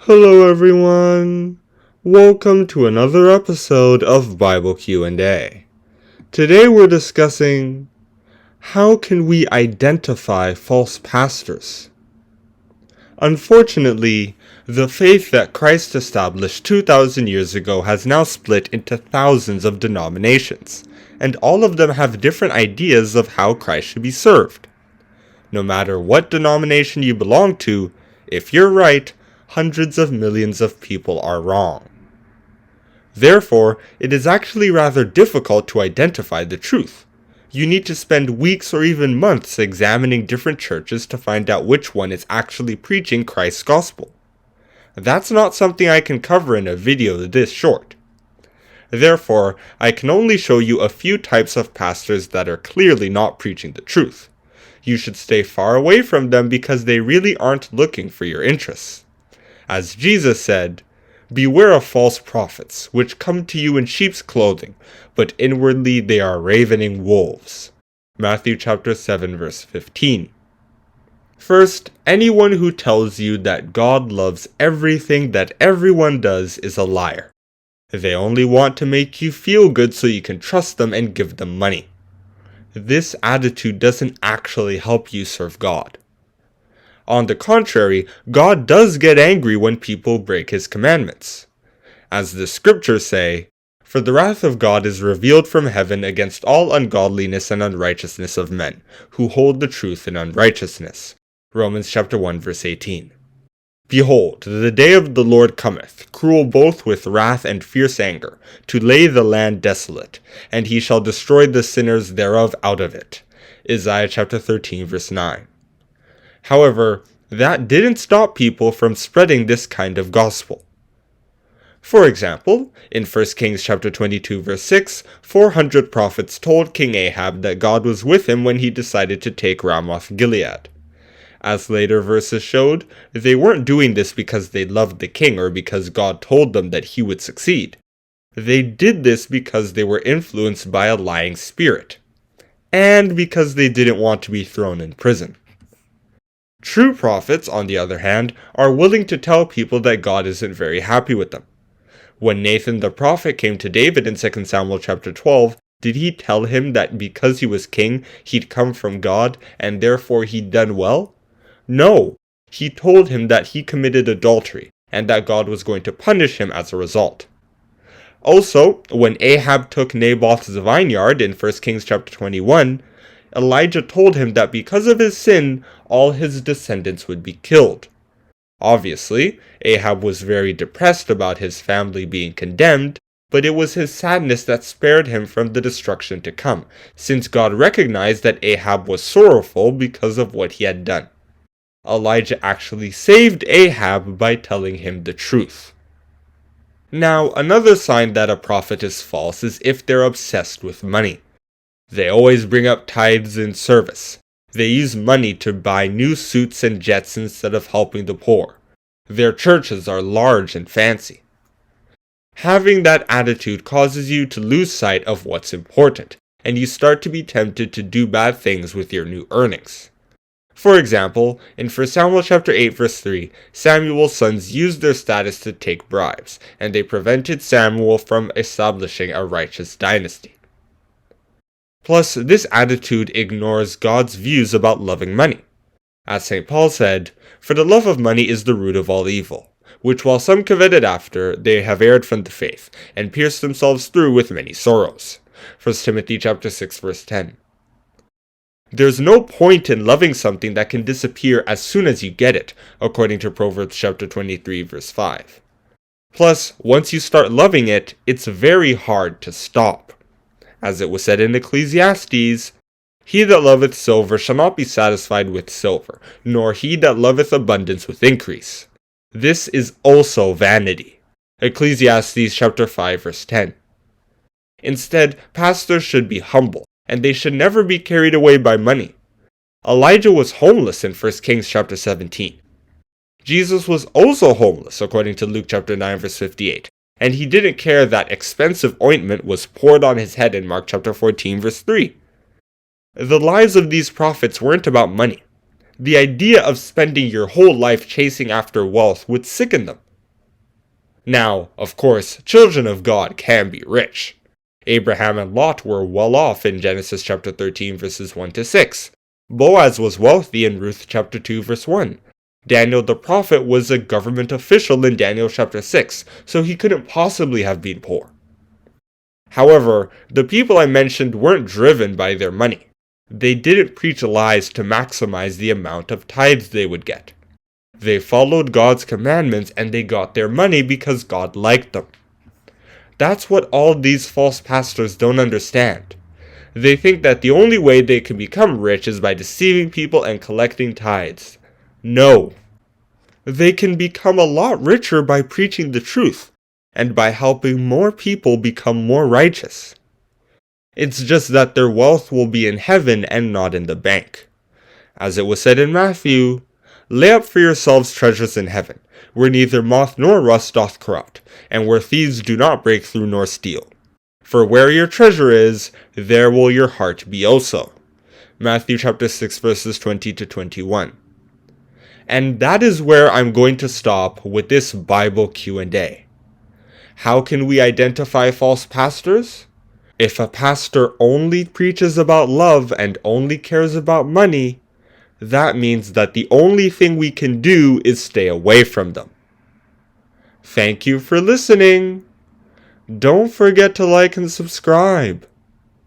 Hello everyone! Welcome to another episode of Bible Q&A. Today we're discussing how can we identify false pastors? Unfortunately, the faith that Christ established 2,000 years ago has now split into thousands of denominations, and all of them have different ideas of how Christ should be served. No matter what denomination you belong to, if you're right, hundreds of millions of people are wrong. Therefore, it is actually rather difficult to identify the truth. You need to spend weeks or even months examining different churches to find out which one is actually preaching Christ's gospel. That's not something I can cover in a video this short. Therefore, I can only show you a few types of pastors that are clearly not preaching the truth. You should stay far away from them because they really aren't looking for your interests. As Jesus said, "Beware of false prophets, which come to you in sheep's clothing, but inwardly they are ravening wolves." Matthew chapter 7 verse 15. First, anyone who tells you that God loves everything that everyone does is a liar. They only want to make you feel good so you can trust them and give them money. This attitude doesn't actually help you serve God. On the contrary, God does get angry when people break His commandments. As the scriptures say, "For the wrath of God is revealed from heaven against all ungodliness and unrighteousness of men, who hold the truth in unrighteousness." Romans chapter 1 verse 18. "Behold, the day of the Lord cometh, cruel both with wrath and fierce anger, to lay the land desolate, and He shall destroy the sinners thereof out of it." Isaiah chapter 13 verse 9. However, that didn't stop people from spreading this kind of gospel. For example, in 1 Kings chapter 22 verse 6, 400 prophets told King Ahab that God was with him when he decided to take Ramoth Gilead. As later verses showed, they weren't doing this because they loved the king or because God told them that he would succeed. They did this because they were influenced by a lying spirit, and because they didn't want to be thrown in prison. True prophets, on the other hand, are willing to tell people that God isn't very happy with them. When Nathan the prophet came to David in 2 Samuel chapter 12, did he tell him that because he was king, he'd come from God, and therefore he'd done well? No, he told him that he committed adultery, and that God was going to punish him as a result. Also, when Ahab took Naboth's vineyard in 1 Kings chapter 21, Elijah told him that because of his sin, all his descendants would be killed. Obviously, Ahab was very depressed about his family being condemned, but it was his sadness that spared him from the destruction to come, since God recognized that Ahab was sorrowful because of what he had done. Elijah actually saved Ahab by telling him the truth. Now, another sign that a prophet is false is if they're obsessed with money. They always bring up tithes in service. They use money to buy new suits and jets instead of helping the poor. Their churches are large and fancy. Having that attitude causes you to lose sight of what's important, and you start to be tempted to do bad things with your new earnings. For example, in 1 Samuel chapter 8 verse 3, Samuel's sons used their status to take bribes, and they prevented Samuel from establishing a righteous dynasty. Plus, this attitude ignores God's views about loving money. As St. Paul said, "For the love of money is the root of all evil, which while some coveted after, they have erred from the faith, and pierced themselves through with many sorrows." 1 Timothy chapter 6 verse 10. There's no point in loving something that can disappear as soon as you get it, according to Proverbs chapter 23 verse 5. Plus, once you start loving it, it's very hard to stop. As it was said in Ecclesiastes, "He that loveth silver shall not be satisfied with silver, nor he that loveth abundance with increase. This is also vanity." Ecclesiastes chapter 5 verse 10. Instead, pastors should be humble, and they should never be carried away by money. Elijah was homeless in 1 Kings chapter 17. Jesus was also homeless, according to Luke chapter 9 verse 58, and he didn't care that expensive ointment was poured on his head in Mark chapter 14 verse 3. The lives of these prophets weren't about money. The idea of spending your whole life chasing after wealth would sicken them. Now, of course, children of God can be rich. Abraham and Lot were well off in Genesis chapter 13 verses 1 to 6. Boaz was wealthy in Ruth chapter 2 verse 1. Daniel the prophet was a government official in Daniel chapter 6, so he couldn't possibly have been poor. However, the people I mentioned weren't driven by their money. They didn't preach lies to maximize the amount of tithes they would get. They followed God's commandments and they got their money because God liked them. That's what all these false pastors don't understand. They think that the only way they can become rich is by deceiving people and collecting tithes. No. They can become a lot richer by preaching the truth and by helping more people become more righteous. It's just that their wealth will be in heaven and not in the bank. As it was said in Matthew, "Lay up for yourselves treasures in heaven, where neither moth nor rust doth corrupt, and where thieves do not break through nor steal. For where your treasure is, there will your heart be also." Matthew chapter 6 verses 20 to 21. And that is where I'm going to stop with this Bible Q&A. How can we identify false pastors? If a pastor only preaches about love and only cares about money, that means that the only thing we can do is stay away from them. Thank you for listening. Don't forget to like and subscribe.